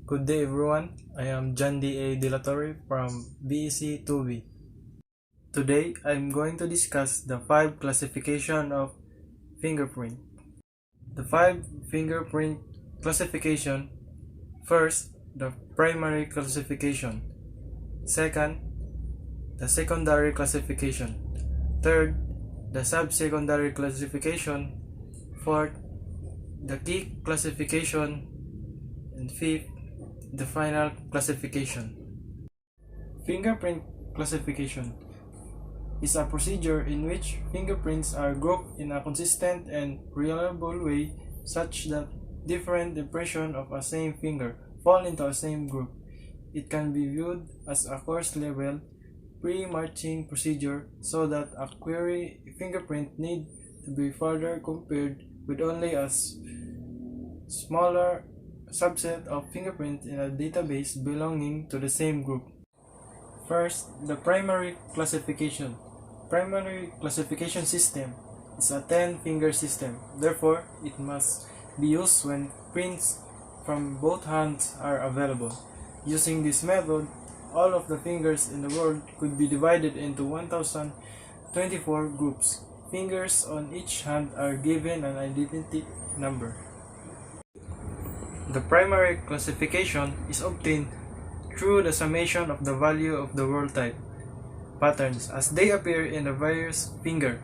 Good day everyone, I am John D.A. Dilatorre from BEC 2B. Today, I'm going to discuss the 5 classification of fingerprint. The 5 fingerprint classification. First, the primary classification. Second, the secondary classification. Third, the sub-secondary classification. Fourth, the key classification. And fifth, the final classification. Fingerprint classification is a procedure in which fingerprints are grouped in a consistent and reliable way such that different impressions of a same finger fall into a same group. It can be viewed as a course level pre-matching procedure so that a query fingerprint need to be further compared with only a smaller subset of fingerprints in a database belonging to the same group. First, the primary classification. Primary classification system is a 10-finger system. Therefore, it must be used when prints from both hands are available. Using this method, all of the fingers in the world could be divided into 1024 groups. Fingers on each hand are given an identity number. The primary classification is obtained through the summation of the value of the world type patterns as they appear in the various finger.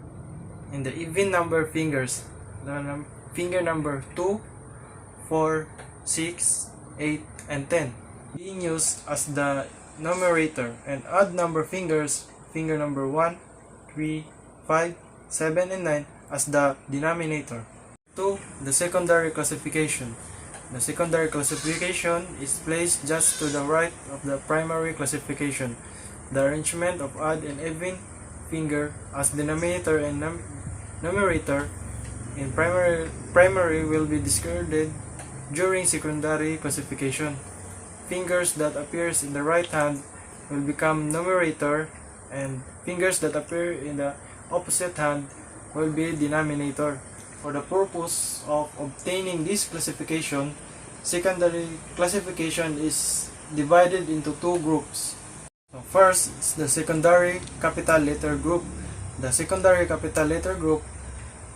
In the even number fingers, the finger number 2, 4, 6, 8, and 10 being used as the numerator, and odd number fingers, finger number 1, 3, 5, 7, and 9 as the denominator. 2. The secondary classification. The secondary classification is placed just to the right of the primary classification. The arrangement of odd and even finger as denominator and numerator in primary will be discarded during secondary classification. Fingers that appears in the right hand will become numerator, and fingers that appear in the opposite hand will be denominator. For the purpose of obtaining this classification, secondary classification is divided into 2 groups. First is the secondary capital letter group. The secondary capital letter group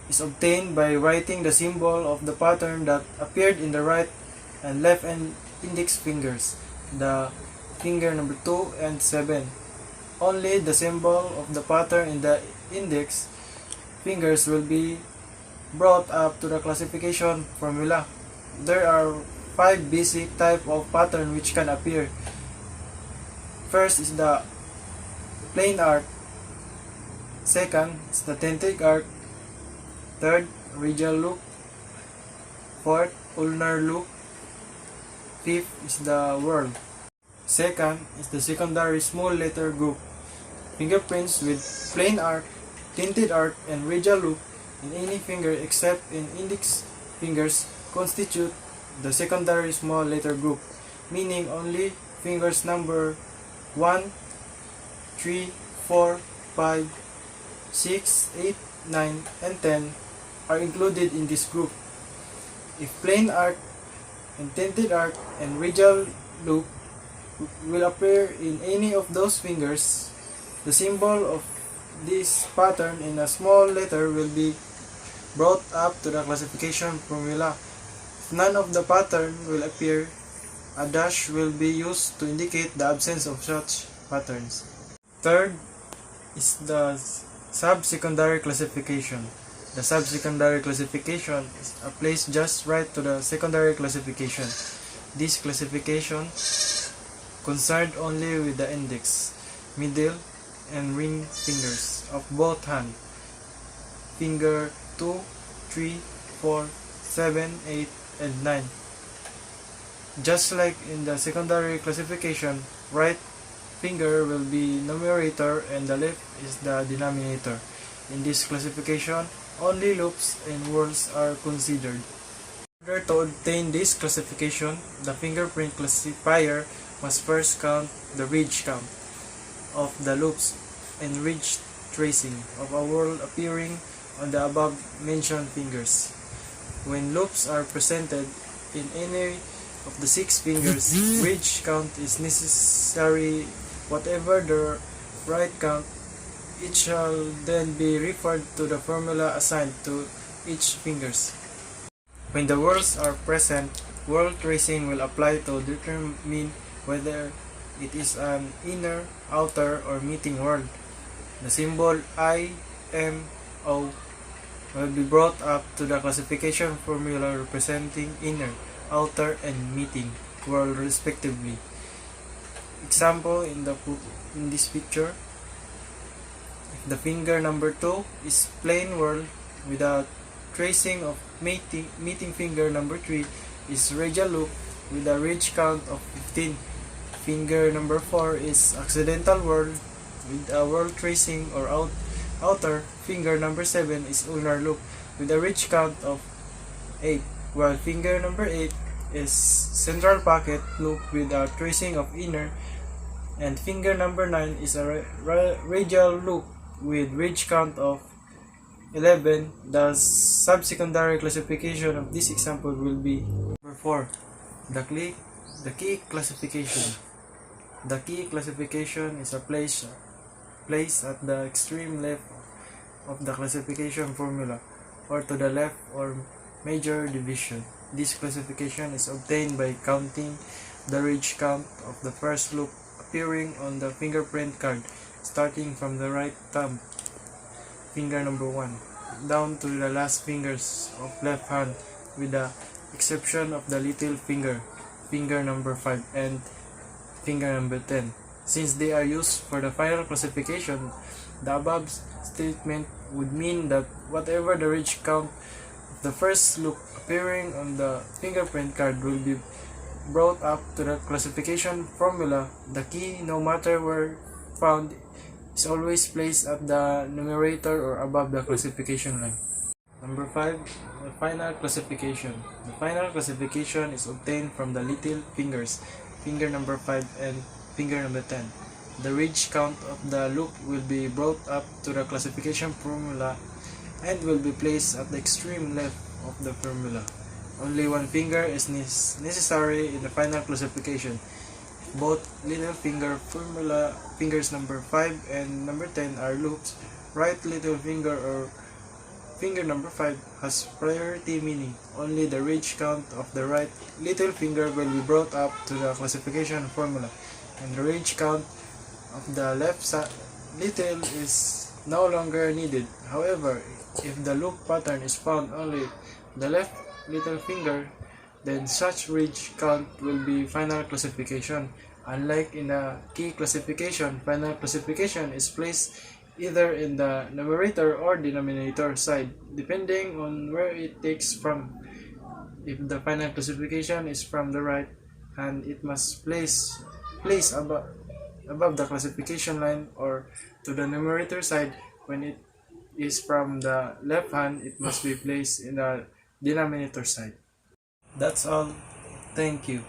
is obtained by writing the symbol of the pattern that appeared in the right and left index fingers, the finger number 2 and 7. Only the symbol of the pattern in the index fingers will be brought up to the classification formula. There are 5 basic type of pattern which can appear. First is the plain arc. Second is the tented arc. Third, radial loop. Fourth, ulnar loop. Fifth is the whorl. Second is the secondary small letter group. Fingerprints with plain arc, tinted arc, and radial loop in any finger except in index fingers constitute the secondary small letter group, meaning only fingers number 1, 3, 4, 5, 6, 8, 9, and 10 are included in this group. If plain arc and tinted arc and radial loop will appear in any of those fingers, the symbol of this pattern in a small letter will be brought up to the classification formula. If none of the pattern will appear, a dash will be used to indicate the absence of such patterns. Third is the sub-secondary classification. The sub-secondary classification is placed just right to the secondary classification. This classification concerned only with the index, middle, and ring fingers of both hands. Finger 2, 3, 4, 7, 8, and 9. Just like in the secondary classification, right finger will be numerator and the left is the denominator. In this classification, only loops and whorls are considered. In order to obtain this classification, the fingerprint classifier must first count the ridge count of the loops and ridge tracing of a whorl appearing on the above mentioned fingers. When loops are presented in any of the 6 fingers, ridge count is necessary. Whatever the right count, it shall then be referred to the formula assigned to each fingers. When the whorls are present, whorl tracing will apply to determine whether it is an inner, outer, or meeting whorl. The symbol I, M, O will be brought up to the classification formula representing inner, outer, and meeting whorl respectively. Example in this picture: if the finger number 2 is plain whorl without tracing of meeting finger number 3 is radial loop with a ridge count of 15. Finger number 4 is accidental whorl with a whorl tracing or outer. Finger number 7 is ulnar loop with a ridge count of 8, while finger number 8 is central pocket loop with a tracing of inner, and finger number 9 is a radial loop with ridge count of 11. The subsecondary classification of this example will be number 4. The key classification. The key classification is a place at the extreme left of the classification formula, or to the left or major division. This classification is obtained by counting the ridge count of the first loop appearing on the fingerprint card, starting from the right thumb, finger number 1, down to the last fingers of left hand, with the exception of the little finger, finger number 5, and finger number 10. Since they are used for the final classification, the above statement would mean that whatever the ridge count of the first loop appearing on the fingerprint card will be brought up to the classification formula. The key, no matter where found, is always placed at the numerator or above the classification line. Number 5. The final classification. The final classification is obtained from the little fingers, finger number 5 and finger number 10. The ridge count of the loop will be brought up to the classification formula and will be placed at the extreme left of the formula. Only one finger is necessary in the final classification. Both little finger formula fingers number 5 and number 10 are loops, right little finger or finger number 5 has priority, meaning only the ridge count of the right little finger will be brought up to the classification formula, and the ridge count of the left little is no longer needed. However, if the loop pattern is found only the left little finger, then such ridge count will be final classification. Unlike in the key classification, final classification is placed either in the numerator or denominator side, depending on where it takes from. If the final classification is from the right hand, it must place above the classification line, or to the numerator side. When it is from the left hand, it must be placed in the denominator side. That's all. Thank you.